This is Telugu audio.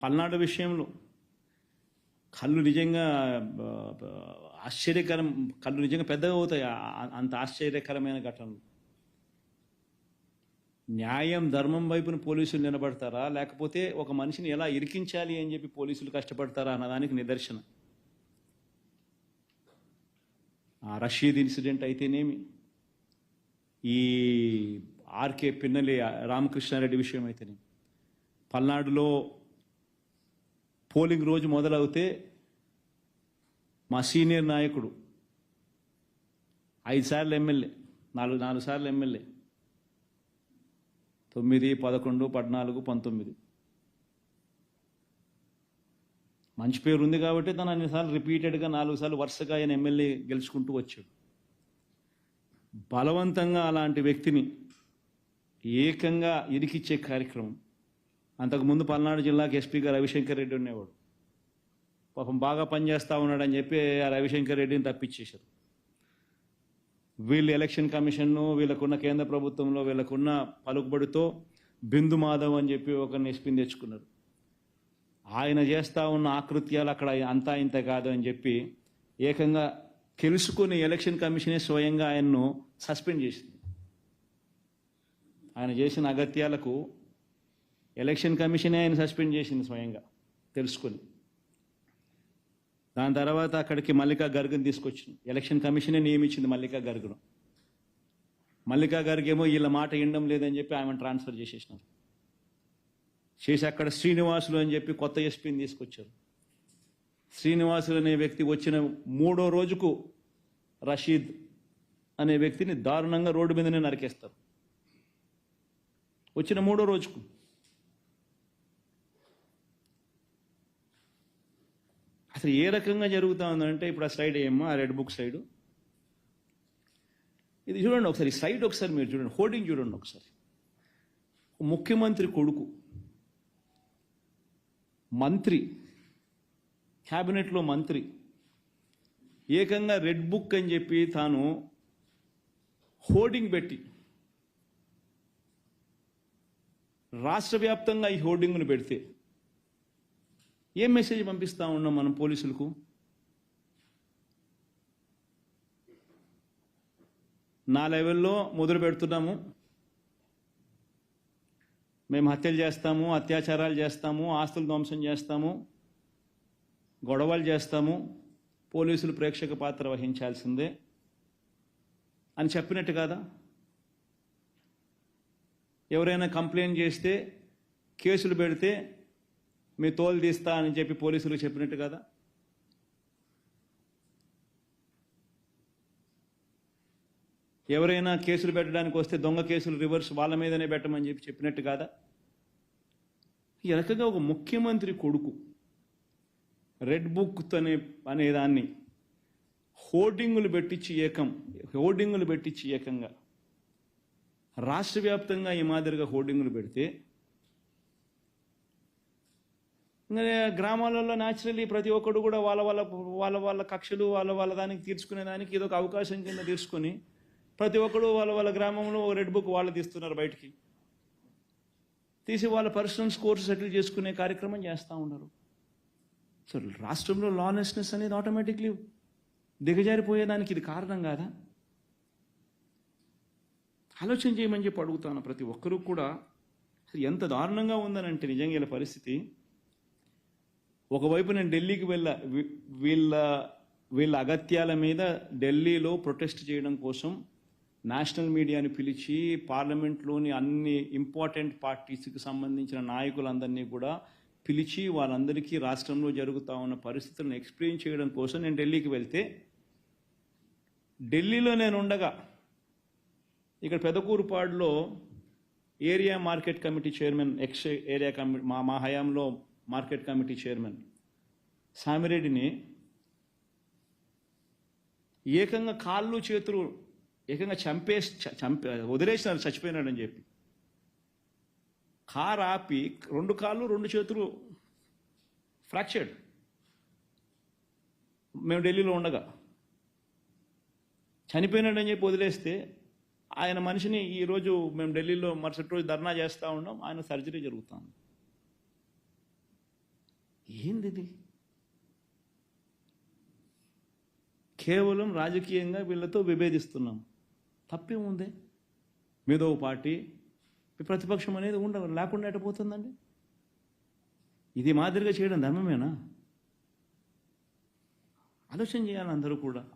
పల్నాడు విషయంలో కళ్ళు నిజంగా ఆశ్చర్యకరం, కళ్ళు నిజంగా పెద్దగా అవుతాయి. అంత ఆశ్చర్యకరమైన ఘటనలు. న్యాయం ధర్మం వైపున పోలీసులు నిలబడతారా, లేకపోతే ఒక మనిషిని ఎలా ఇరికించాలి అని చెప్పి పోలీసులు కష్టపడతారా అన్నదానికి నిదర్శన. ఆ రషీద్ ఇన్సిడెంట్ అయితేనేమి, ఈ ఆర్కే పిన్నెల్లి రామకృష్ణారెడ్డి విషయం అయితేనేమి, పల్నాడులో పోలింగ్ రోజు మొదలవుతే మా సీనియర్ నాయకుడు 5 సార్లు ఎమ్మెల్యే, 4 సార్లు ఎమ్మెల్యే, 9, 11, 14, 19 మంచి పేరు ఉంది కాబట్టి తను అన్నిసార్లు రిపీటెడ్గా 4 సార్లు వరుసగా ఆయన ఎమ్మెల్యే గెలుచుకుంటూ వచ్చాడు. బలవంతంగా అలాంటి వ్యక్తిని ఏకంగా ఇరికిచ్చే కార్యక్రమం. అంతకుముందు పల్నాడు జిల్లాకి ఎస్పీగా రవిశంకర్ రెడ్డి ఉండేవాడు. పాపం బాగా పనిచేస్తూ ఉన్నాడని చెప్పి ఆ రవిశంకర్ రెడ్డిని తప్పించేశారు. వీళ్ళు ఎలక్షన్ కమిషన్ను, వీళ్ళకున్న కేంద్ర ప్రభుత్వంలో వీళ్ళకున్న పలుకుబడితో బిందు మాధవ్ అని చెప్పి ఒకరిని ఎస్పీని తెచ్చుకున్నారు. ఆయన చేస్తూ ఉన్న ఆకృత్యాలు అక్కడ అంతా ఇంత కాదు అని చెప్పి ఏకంగా తెలుసుకుని ఎలక్షన్ కమిషనే స్వయంగా ఆయన్ను సస్పెండ్ చేసింది. ఆయన చేసిన అగత్యాలకు ఎలక్షన్ కమిషనే ఆయన సస్పెండ్ చేసింది స్వయంగా తెలుసుకొని. దాని తర్వాత అక్కడికి మల్లికా గర్గ్ని తీసుకొచ్చింది. ఎలక్షన్ కమిషనే నియమించింది మల్లికా గర్గ్ను. మల్లికా గర్గ్ ఏమో వీళ్ళ మాట వినడం లేదని చెప్పి ఆమెను ట్రాన్స్ఫర్ చేసేసినారు. చేసి అక్కడ శ్రీనివాసులు అని చెప్పి కొత్త ఎస్పీని తీసుకొచ్చారు. శ్రీనివాసులు అనే వ్యక్తి వచ్చిన 3వ రోజుకు రషీద్ అనే వ్యక్తిని దారుణంగా రోడ్డు మీదనే నరికేస్తారు. వచ్చిన 3వ రోజుకు. అసలు ఏ రకంగా జరుగుతూ ఉందంటే, ఇప్పుడు ఆ స్లైడ్ ఏమో, ఆ రెడ్ బుక్ స్లైడ్ ఇది చూడండి ఒకసారి. స్లైడ్ ఒకసారి మీరు చూడండి, హోర్డింగ్ చూడండి ఒకసారి. ముఖ్యమంత్రి కొడుకు, మంత్రి, క్యాబినెట్లో మంత్రి, ఏకంగా రెడ్ బుక్ అని చెప్పి తాను హోర్డింగ్ పెట్టి రాష్ట్ర వ్యాప్తంగా ఈ హోర్డింగ్ను పెడితే ఏం మెసేజ్ పంపిస్తూ ఉన్నాం మనం పోలీసులకు? నా లెవెల్లో మొదలు పెడుతున్నాము, మేము హత్యలు చేస్తాము, అత్యాచారాలు చేస్తాము, ఆస్తులు ధ్వంసం చేస్తాము, గొడవలు చేస్తాము, పోలీసులు ప్రేక్షక పాత్ర వహించాల్సిందే అని చెప్పినట్టు కాదా? ఎవరైనా కంప్లైంట్ చేస్తే, కేసులు పెడితే మీ తోలు తీస్తా అని చెప్పి పోలీసులకు చెప్పినట్టు కదా? ఎవరైనా కేసులు పెట్టడానికి వస్తే దొంగ కేసులు రివర్స్ వాళ్ళ మీదనే పెట్టమని చెప్పి చెప్పినట్టు కాదా? ఈ రకంగా ఒక ముఖ్యమంత్రి కొడుకు రెడ్ బుక్ అనేదాన్ని హోర్డింగులు పెట్టించి ఏకంగా రాష్ట్ర వ్యాప్తంగా ఈ మాదిరిగా హోర్డింగులు పెడితే, గ్రామాలలో న్యాచురల్లీ ప్రతి ఒక్కడు కూడా వాళ్ళ కక్షలు వాళ్ళ దానికి తీర్చుకునే దానికి ఏదో ఒక అవకాశం కింద తీసుకొని ప్రతి ఒక్కడు వాళ్ళ గ్రామంలో రెడ్ బుక్ వాళ్ళు తీస్తున్నారు, బయటికి తీసి వాళ్ళ పర్సనల్ స్కోర్స్ సెటిల్ చేసుకునే కార్యక్రమం చేస్తూ ఉన్నారు. సో రాష్ట్రంలో లానెస్నెస్ అనేది ఆటోమేటిక్లీ దిగజారిపోయేదానికి ఇది కారణం కాదా? ఆలోచన చేయమని చెప్పి అడుగుతాను ప్రతి ఒక్కరూ కూడా. అసలు ఎంత దారుణంగా ఉందనంటే నిజంగా ఇలా పరిస్థితి. ఒకవైపు నేను ఢిల్లీకి వీళ్ళ అగత్యాల మీద ఢిల్లీలో ప్రొటెస్ట్ చేయడం కోసం నేషనల్ మీడియాని పిలిచి పార్లమెంట్లోని అన్ని ఇంపార్టెంట్ పార్టీస్కి సంబంధించిన నాయకులందరినీ కూడా పిలిచి వాళ్ళందరికీ రాష్ట్రంలో జరుగుతూ ఉన్న పరిస్థితులను ఎక్స్ప్లెయిన్ చేయడం కోసం నేను ఢిల్లీకి వెళ్తే, ఢిల్లీలో నేను ఉండగా ఇక్కడ పెదకూరుపాడులో area market committee chairman, ex area committee, మా హయాంలో మార్కెట్ కమిటీ చైర్మన్ సామిరెడ్డిని ఏకంగా కాళ్ళు చేతులు ఏకంగా వదిలేసినారు, చచ్చిపోయినాడని చెప్పి. కారు ఆపి 2 కాళ్ళు 2 చేతులు ఫ్రాక్చర్డ్. మేము ఢిల్లీలో ఉండగా చనిపోయినాడని చెప్పి వదిలేస్తే, ఆయన మనిషిని ఈరోజు మేము ఢిల్లీలో మరుసటి రోజు ధర్నా చేస్తూ ఉన్నాం, ఆయన సర్జరీ జరుగుతుంది. ఏంది ఇది? కేవలం రాజకీయంగా వీళ్ళతో విభేదిస్తున్నాం. తప్పేముంది? మీదో పార్టీ ప్రతిపక్షం అనేది లేకుండా ఎట్టపోతుందండి? ఇది మాదిరిగా చేయడం ధర్మమేనా? ఆలోచన చేయాలి అందరూ కూడా.